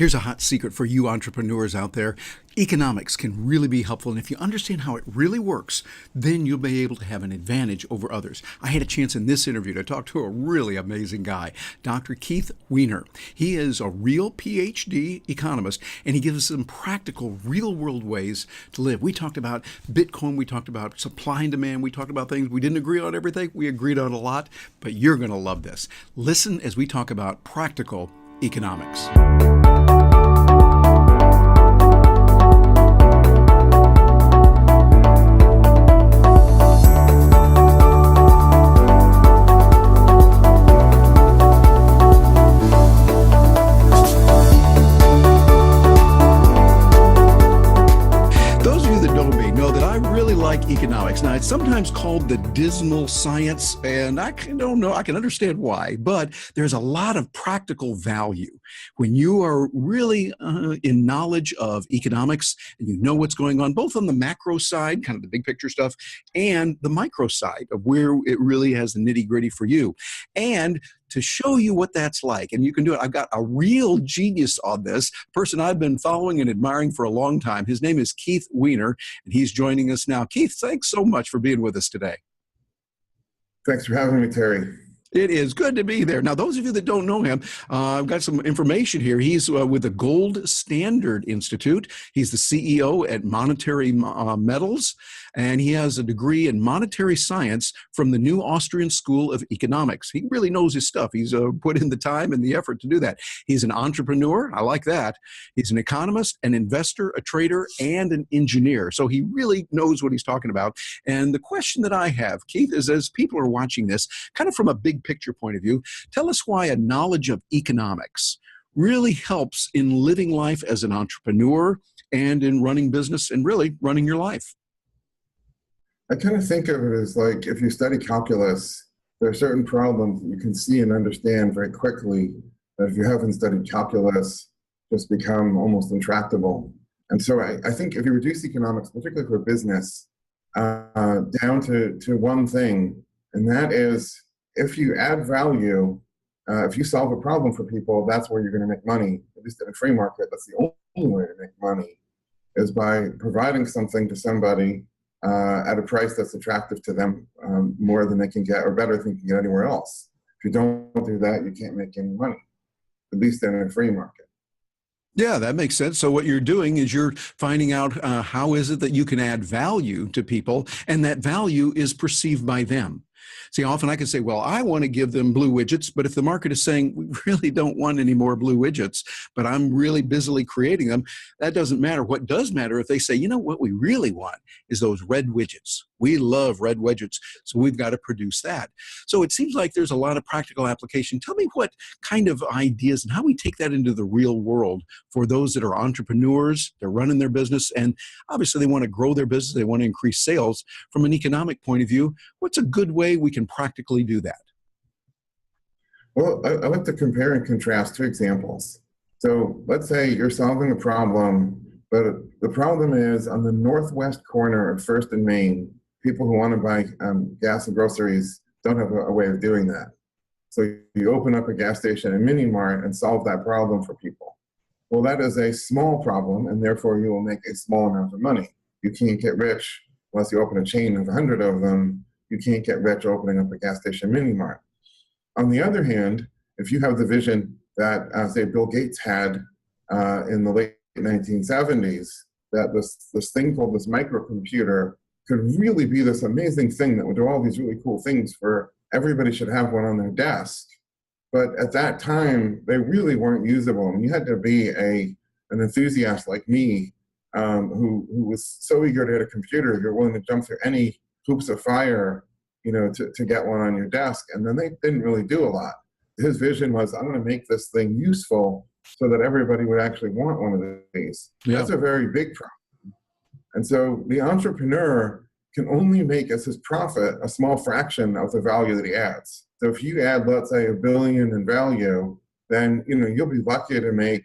Here's a hot secret for you entrepreneurs out there. Economics can really be helpful, and if you understand how it really works, then you'll be able to have an advantage over others. I had a chance in this interview to talk to a really amazing guy, Dr. Keith Weiner. He is a real PhD economist, and he gives us some practical, real-world ways to live. We talked about Bitcoin, we talked about supply and demand, we talked about things. We didn't agree on everything, we agreed on a lot, but you're going to love this. Listen as we talk about practical economics. Economics. Now, it's sometimes called the dismal science, and I don't know, I can understand why, but there's a lot of practical value when you are really in knowledge of economics and you know what's going on, both on the macro side, kind of the big picture stuff, and the micro side of where it really has the nitty gritty for you. And to show you what that's like, and you can do it. I've got a real genius on this, a person I've been following and admiring for a long time. His name is Keith Weiner, and he's joining us now. Keith, thanks so much for being with us today. Thanks for having me, Terry. It is good to be there. Now, those of you that don't know him, I've got some information here. He's with the Gold Standard Institute. He's the CEO at Monetary Metals, and he has a degree in monetary science from the New Austrian School of Economics. He really knows his stuff. He's put in the time and the effort to do that. He's an entrepreneur. I like that. He's an economist, an investor, a trader, and an engineer. So he really knows what he's talking about. And the question that I have, Keith, is as people are watching this, kind of from a big picture point of view, tell us why a knowledge of economics really helps in living life as an entrepreneur and in running business and really running your life. I kind of think of it as like if you study calculus, there are certain problems that you can see and understand very quickly that if you haven't studied calculus, just become almost intractable. And so I think if you reduce economics, particularly for business, down to one thing, and that is if you add value, if you solve a problem for people, that's where you're going to make money. At least in a free market, that's the only way to make money, is by providing something to somebody at a price that's attractive to them more than they can get, or better than they can get anywhere else. If you don't do that, you can't make any money, at least in a free market. Yeah, that makes sense. So what you're doing is you're finding out how is it that you can add value to people, and that value is perceived by them. See, often I can say, well, I want to give them blue widgets, but if the market is saying we really don't want any more blue widgets, but I'm really busily creating them, that doesn't matter. What does matter if they say, you know, what we really want is those red widgets. We love red widgets, so we've got to produce that. So it seems like there's a lot of practical application. Tell me what kind of ideas and how we take that into the real world for those that are entrepreneurs, they're running their business, and obviously they want to grow their business, they want to increase sales. From an economic point of view, what's a good way we can practically do that? Well, I like to compare and contrast two examples. So let's say you're solving a problem, but the problem is on the northwest corner of First and Main, people who want to buy gas and groceries don't have a way of doing that. So you open up a gas station and mini mart and solve that problem for people. Well, that is a small problem, and therefore you will make a small amount of money. You can't get rich unless you open a chain of 100 of them. You can't get rich opening up a gas station mini mart. On the other hand, if you have the vision that, say, Bill Gates had in the late 1970s, that this thing called this microcomputer could really be this amazing thing that would do all these really cool things for everybody should have one on their desk. But at that time, they really weren't usable. And you had to be an enthusiast like me who was so eager to get a computer, you're willing to jump through any hoops of fire, you know, to get one on your desk. And then they didn't really do a lot. His vision was, I'm going to make this thing useful so that everybody would actually want one of these. Yeah. That's a very big problem. And so the entrepreneur can only make as his profit a small fraction of the value that he adds. So if you add, let's say, $1 billion in value, then you'll be lucky to make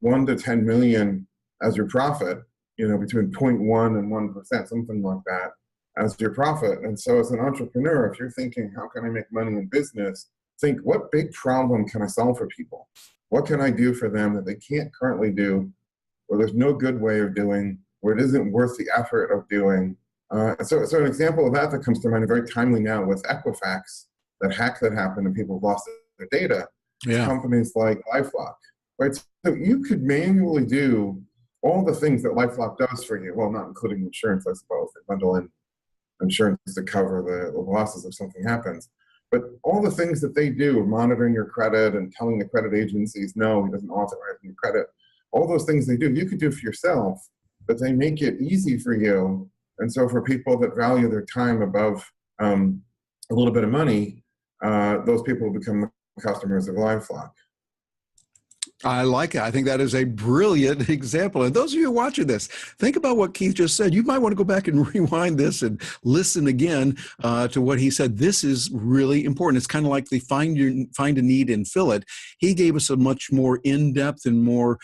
1 to 10 million as your profit, between 0.1 and 1%, something like that, as your profit. And so as an entrepreneur, if you're thinking, how can I make money in business? Think, what big problem can I solve for people? What can I do for them that they can't currently do, or there's no good way of doing, or it isn't worth the effort of doing? So an example of that that comes to mind very timely now with Equifax, that hack that happened and people have lost their data, is Yeah. companies like LifeLock, right? So you could manually do all the things that LifeLock does for you. Well, not including insurance, I suppose. They bundle in insurance to cover the losses if something happens. But all the things that they do, monitoring your credit and telling the credit agencies, no, he doesn't authorize your credit, all those things they do, you could do for yourself, but they make it easy for you. And so for people that value their time above a little bit of money, those people become the customers of LifeLock. I like it. I think that is a brilliant example. And those of you watching this, think about what Keith just said. You might want to go back and rewind this and listen again to what he said. This is really important. It's kind of like the find a need and fill it. He gave us a much more in-depth and more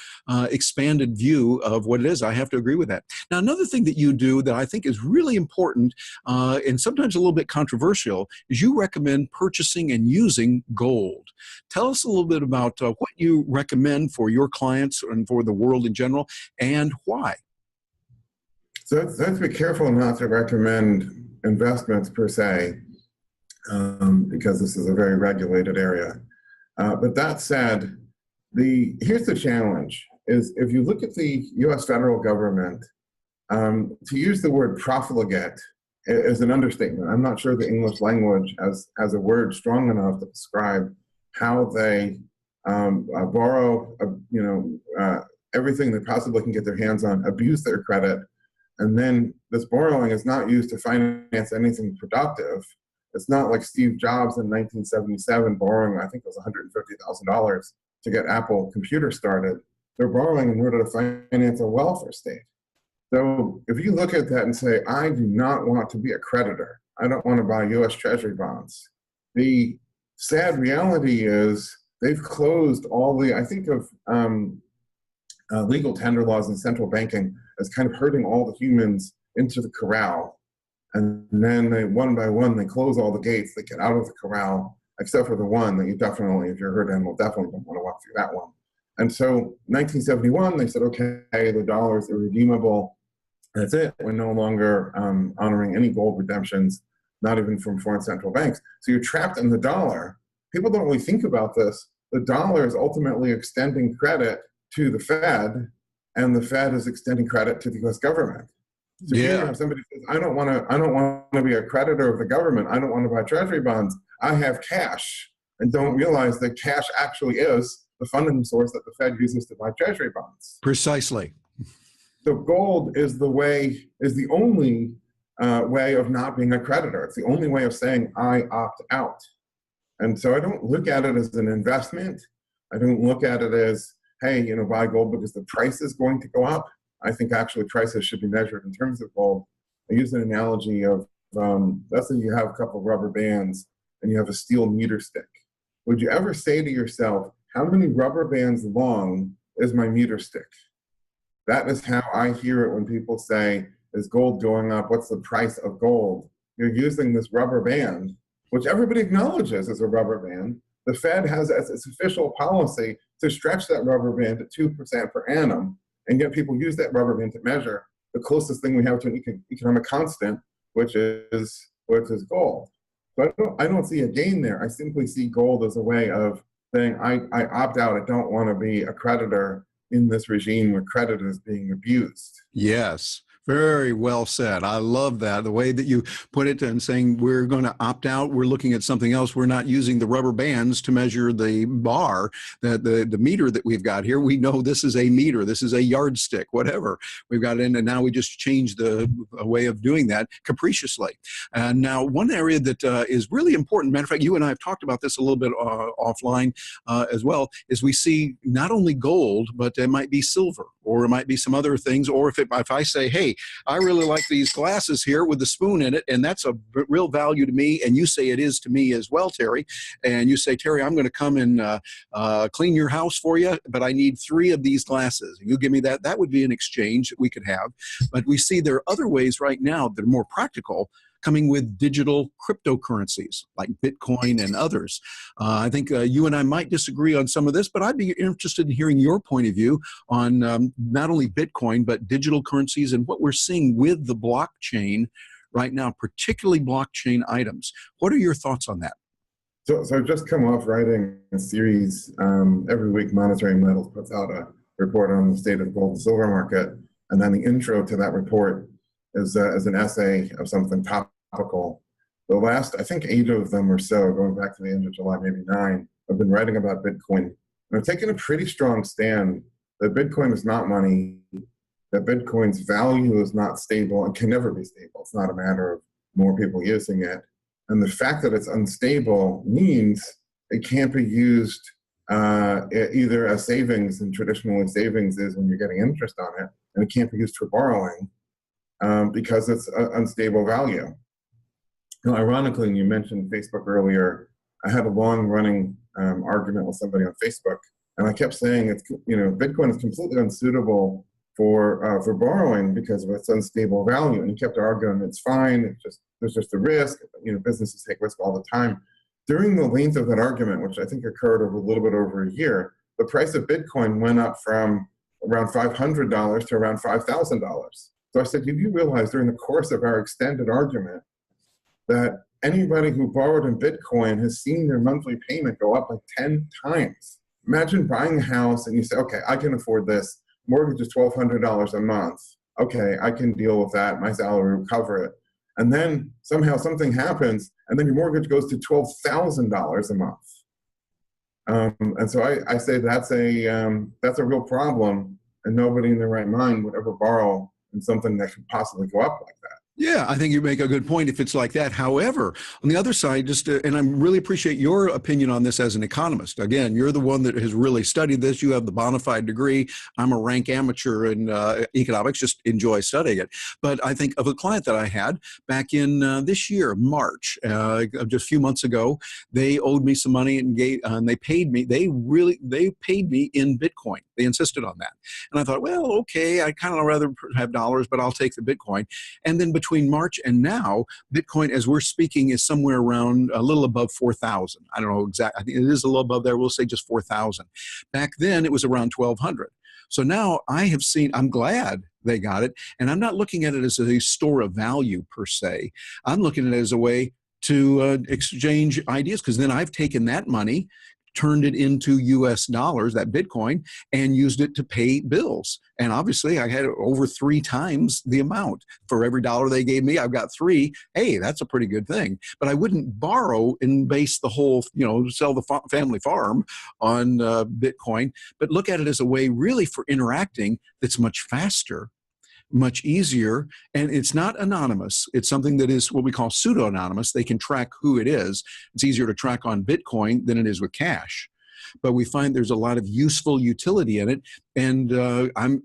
expanded view of what it is. I have to agree with that. Now, another thing that you do that I think is really important and sometimes a little bit controversial is you recommend purchasing and using gold. Tell us a little bit about what you recommend for your clients and for the world in general, and why. So let's be careful not to recommend investments per se, because this is a very regulated area. But that said, here's the challenge, is if you look at the US federal government, to use the word profligate is an understatement. I'm not sure the English language has a word strong enough to describe how they borrow, everything they possibly can get their hands on, abuse their credit, and then this borrowing is not used to finance anything productive. It's not like Steve Jobs in 1977 borrowing, I think it was $150,000 to get Apple Computer started. They're borrowing in order to finance a welfare state. So if you look at that and say, I do not want to be a creditor, I don't want to buy US Treasury bonds, the sad reality is they've closed all I think of legal tender laws and central banking as kind of herding all the humans into the corral. And then they, one by one, they close all the gates, they get out of the corral, except for the one that you definitely, if you're a herd animal, definitely don't want to walk through that one. And so 1971, they said, okay, the dollar is irredeemable. That's it. We're no longer honoring any gold redemptions, not even from foreign central banks. So you're trapped in the dollar. People don't really think about this. The dollar is ultimately extending credit to the Fed, and the Fed is extending credit to the U.S. government. So here you have somebody who says, I don't want to be a creditor of the government. I don't want to buy treasury bonds. I have cash, and don't realize that cash actually is the funding source that the Fed uses to buy treasury bonds. Precisely. So gold is the only way of not being a creditor. It's the only way of saying I opt out. And so I don't look at it as an investment. I don't look at it as, hey, buy gold because the price is going to go up. I think actually prices should be measured in terms of gold. I use an analogy of, let's say you have a couple of rubber bands and you have a steel meter stick. Would you ever say to yourself, how many rubber bands long is my meter stick? That is how I hear it when people say, is gold going up? What's the price of gold? You're using this rubber band, which everybody acknowledges is a rubber band. The Fed has as its official policy to stretch that rubber band at 2% per annum, and yet people use that rubber band to measure the closest thing we have to an economic constant, which is gold. So I don't see a gain there. I simply see gold as a way of saying, I opt out. I don't want to be a creditor in this regime where credit is being abused. Yes. Very well said. I love that. The way that you put it and saying we're going to opt out, we're looking at something else. We're not using the rubber bands to measure the bar, the meter that we've got here. We know this is a meter. This is a yardstick, whatever. We've got it in, and now we just change the way of doing that capriciously. And now one area that is really important, matter of fact, you and I have talked about this a little bit offline as well, is we see not only gold, but it might be silver, or it might be some other things. Or if I say, hey, I really like these glasses here with the spoon in it, and that's a real value to me, and you say it is to me as well, Terry, and you say, Terry, I'm going to come and clean your house for you, but I need 3 of these glasses. You give me that would be an exchange that we could have. But we see there are other ways right now that are more practical coming with digital cryptocurrencies like Bitcoin and others. I think you and I might disagree on some of this, but I'd be interested in hearing your point of view on not only Bitcoin, but digital currencies and what we're seeing with the blockchain right now, particularly blockchain items. What are your thoughts on that? So I've just come off writing a series. Every week, Monitoring Metals puts out a report on the state of the gold and silver market. And then the intro to that report is an essay of something topical. The last, I think, 8 of them or so, going back to the end of July, maybe 9, I've been writing about Bitcoin. And I've taken a pretty strong stand that Bitcoin is not money, that Bitcoin's value is not stable and can never be stable. It's not a matter of more people using it. And the fact that it's unstable means it can't be used either as savings, and traditionally savings is when you're getting interest on it, and it can't be used for borrowing because it's an unstable value. Now, ironically, and you mentioned Facebook earlier, I had a long-running argument with somebody on Facebook, and I kept saying Bitcoin is completely unsuitable for borrowing because of its unstable value, and he kept arguing it's fine. There's just a risk. Businesses take risk all the time. During the length of that argument, which I think occurred over a little bit over a year, the price of Bitcoin went up from around $500 to around $5,000. So I said, do you realize during the course of our extended argument that anybody who borrowed in Bitcoin has seen their monthly payment go up like 10 times? Imagine buying a house and you say, okay, I can afford this. Mortgage is $1,200 a month. Okay, I can deal with that. My salary will cover it. And then somehow something happens, and then your mortgage goes to $12,000 a month. And so I say that's a real problem, and nobody in their right mind would ever borrow in something that could possibly go up like that. Yeah, I think you make a good point if it's like that. However, on the other side, and I really appreciate your opinion on this as an economist. Again, you're the one that has really studied this. You have the bona fide degree. I'm a rank amateur in economics, just enjoy studying it. But I think of a client that I had back in this year, March, just a few months ago, they owed me some money and they paid me. They paid me in Bitcoin. They insisted on that. And I thought, well, okay, I kind of rather have dollars, but I'll take the Bitcoin. And then between March and now, Bitcoin, as we're speaking, is somewhere around a little above 4,000. I don't know exactly. I think it is a little above there. We'll say just 4,000. Back then, it was around 1,200. So now I have seen, I'm glad they got it. And I'm not looking at it as a store of value per se. I'm looking at it as a way to exchange ideas, because then I've taken that money, turned it into US dollars, that Bitcoin, and used it to pay bills. And obviously I had over 3 times the amount. For every dollar they gave me, I've got 3. Hey, that's a pretty good thing. But I wouldn't borrow and base the whole, sell the family farm on Bitcoin, but look at it as a way really for interacting that's much faster, much easier, and it's not anonymous. It's something that is what we call pseudo-anonymous. They can track who it is. It's easier to track on Bitcoin than it is with cash. But we find there's a lot of useful utility in it, and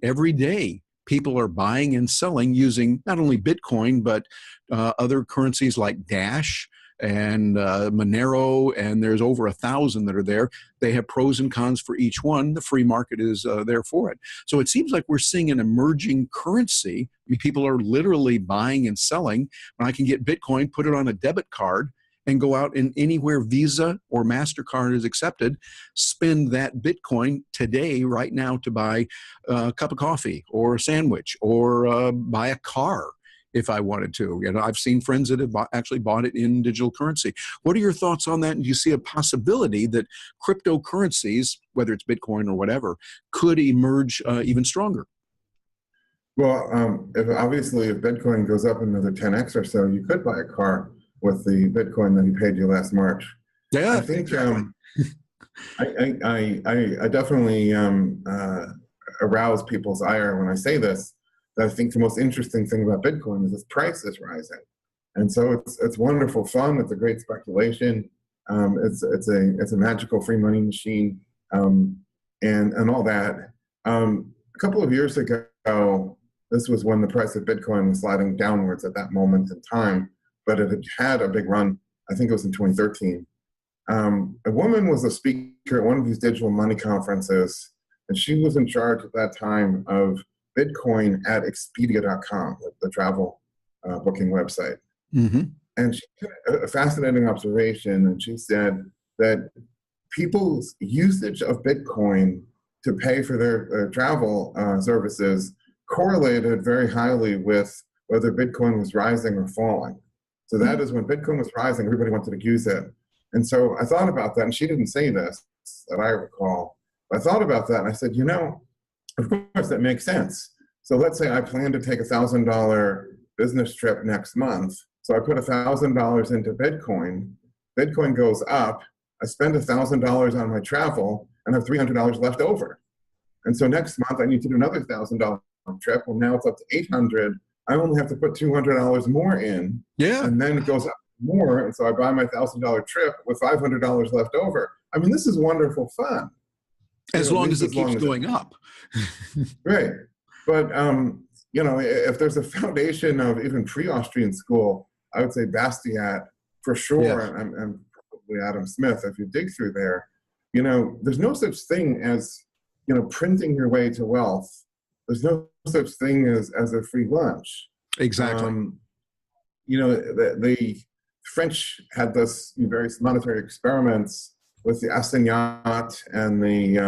every day people are buying and selling using not only Bitcoin, but other currencies like Dash and Monero, and there's over 1,000 that are there. They have pros and cons for each one. The free market is there for it. So it seems like we're seeing an emerging currency. I mean, people are literally buying and selling. When I can get Bitcoin, put it on a debit card, and go out and anywhere Visa or MasterCard is accepted, spend that Bitcoin today, right now, to buy a cup of coffee or a sandwich or buy a car, if I wanted to. I've seen friends that have actually bought it in digital currency. What are your thoughts on that? And do you see a possibility that cryptocurrencies, whether it's Bitcoin or whatever, could emerge even stronger? Well, if Bitcoin goes up another 10x or so, you could buy a car with the Bitcoin that he paid you last March. Yeah, I think exactly. I definitely arouse people's ire when I say this. I think the most interesting thing about Bitcoin is its price is rising, and so it's wonderful fun. It's a great speculation. It's a magical free money machine, and all that. A couple of years ago, this was when the price of Bitcoin was sliding downwards at that moment in time, but it had a big run. I think it was in 2013. A woman was a speaker at one of these digital money conferences, and she was in charge at that time of Bitcoin at Expedia.com, the travel booking website. Hmm. And she had a fascinating observation, and she said that people's usage of Bitcoin to pay for their travel services correlated very highly with whether Bitcoin was rising or falling. So that is when Bitcoin was rising, everybody wanted to use it. And so I thought about that, and she didn't say this that I recall. But I thought about that, and I said, of course that makes sense. So let's say I plan to take $1,000 business trip next month. So I put $1,000 into Bitcoin. Bitcoin goes up. I spend $1,000 on my travel and have $300 left over. And so next month I need to do another $1,000 trip. Well, now it's up to $800. I only have to put $200 more in. Yeah. And then it goes up more. And so I buy my $1,000 trip with $500 left over. I mean, this is wonderful fun. As long as it keeps going up. Right. But, if there's a foundation of even pre-Austrian school, I would say Bastiat for sure, Yes. and probably Adam Smith, if you dig through there, there's no such thing as, printing your way to wealth. There's no such thing as a free lunch. Exactly. The French had this various monetary experiments with the assignat and the,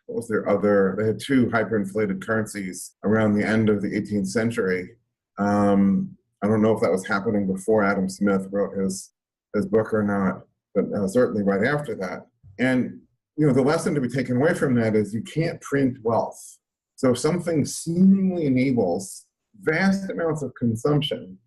what was their other, they had two hyperinflated currencies around the end of the 18th century. I don't know if that was happening before Adam Smith wrote his book or not, but certainly right after that. And, the lesson to be taken away from that is you can't print wealth. So if something seemingly enables vast amounts of consumption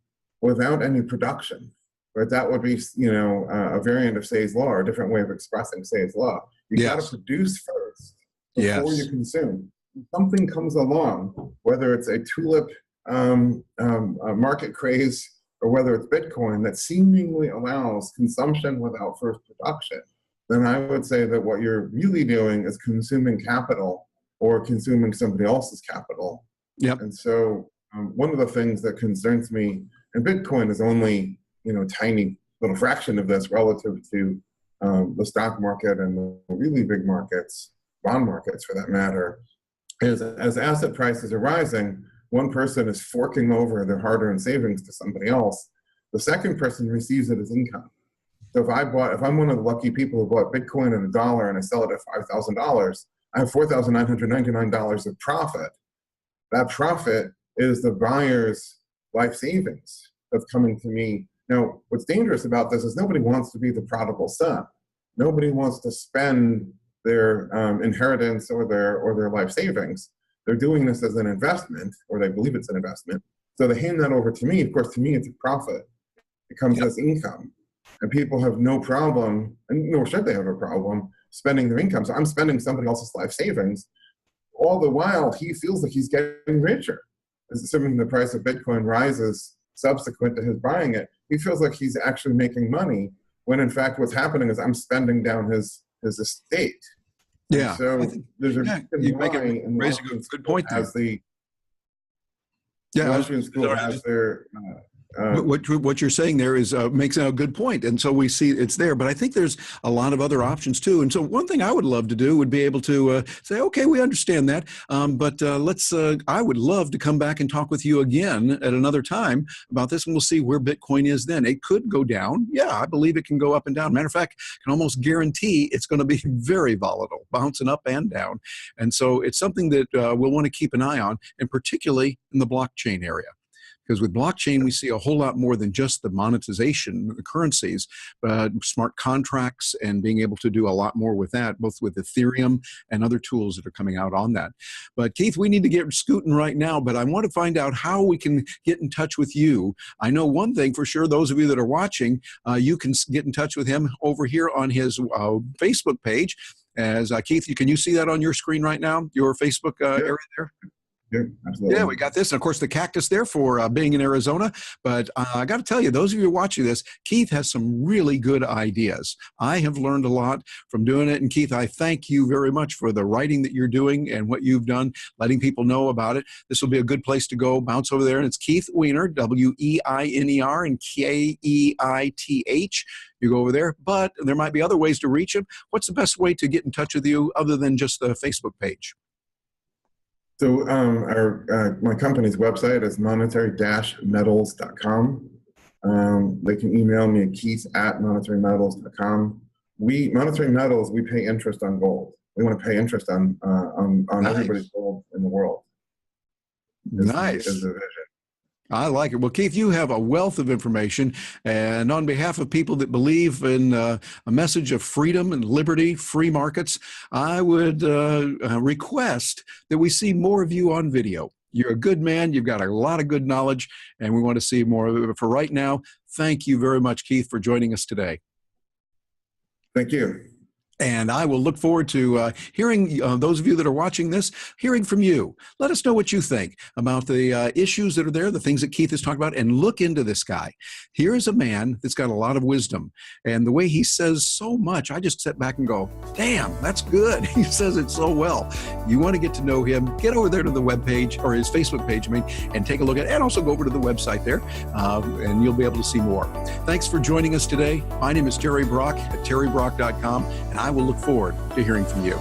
without any production, right? That would be, a variant of Say's law, or a different way of expressing Say's law. You got to produce first before you consume. Something comes along, whether it's a tulip market craze or whether it's Bitcoin, that seemingly allows consumption without first production, then I would say that what you're really doing is consuming capital or consuming somebody else's capital. Yep. And so one of the things that concerns me, and Bitcoin is only, tiny little fraction of this relative to the stock market and the really big markets, bond markets for that matter, is as asset prices are rising, one person is forking over their hard-earned savings to somebody else. The second person receives it as income. So if I'm one of the lucky people who bought Bitcoin at $1 and I sell it at $5,000, I have $4,999 of profit. That profit is the buyer's life savings that's coming to me. Now, what's dangerous about this is nobody wants to be the prodigal son. Nobody wants to spend their inheritance or their life savings. They're doing this as an investment, or they believe it's an investment. So they hand that over to me. Of course, to me, it's a profit. It comes as income. And people have no problem, and nor should they have a problem, spending their income. So I'm spending somebody else's life savings. All the while, he feels like he's getting richer. Assuming the price of Bitcoin rises subsequent to his buying it, he feels like he's actually making money, when in fact what's happening is I'm spending down his estate. Yeah. And so there's a raise a good point there. The Austrian school has their what you're saying there is makes a good point, and so we see it's there. But I think there's a lot of other options too. And so one thing I would love to do would be able to say, okay, we understand that, but let's. I would love to come back and talk with you again at another time about this, and we'll see where Bitcoin is then. It could go down. Yeah, I believe it can go up and down. Matter of fact, I can almost guarantee it's going to be very volatile, bouncing up and down. And so it's something that we'll want to keep an eye on, and particularly in the blockchain area. Because with blockchain, we see a whole lot more than just the monetization, the currencies, but smart contracts and being able to do a lot more with that, both with Ethereum and other tools that are coming out on that. But Keith, we need to get scooting right now, but I want to find out how we can get in touch with you. I know one thing for sure, those of you that are watching, you can get in touch with him over here on his Facebook page. As Keith, can you see that on your screen right now, your Facebook area there? Yeah, absolutely. Yeah, we got this. And of course, the cactus there for being in Arizona. But I got to tell you, those of you watching this, Keith has some really good ideas. I have learned a lot from doing it. And Keith, I thank you very much for the writing that you're doing and what you've done, letting people know about it. This will be a good place to go. Bounce over there. And it's Keith Weiner, Weiner, and Keith. You go over there. But there might be other ways to reach him. What's the best way to get in touch with you other than just the Facebook page? So my company's website is monetary-metals.com. They can email me at keith@monitoringmetals.com. Monitoring Metals, we pay interest on gold. We want to pay interest on Nice. everybody's gold in the world. Nice. Is the vision. I like it. Well, Keith, you have a wealth of information. And on behalf of people that believe in a message of freedom and liberty, free markets, I would request that we see more of you on video. You're a good man. You've got a lot of good knowledge, and we want to see more of it. But for right now, thank you very much, Keith, for joining us today. Thank you. And I will look forward to hearing, those of you that are watching this, hearing from you. Let us know what you think about the issues that are there, the things that Keith has talked about, and look into this guy. Here is a man that's got a lot of wisdom. And the way he says so much, I just sit back and go, damn, that's good. He says it so well. You want to get to know him, get over there to the webpage, or his Facebook page, and take a look at it. And also go over to the website there, and you'll be able to see more. Thanks for joining us today. My name is Terry Brock at terrybrock.com, and I will look forward to hearing from you.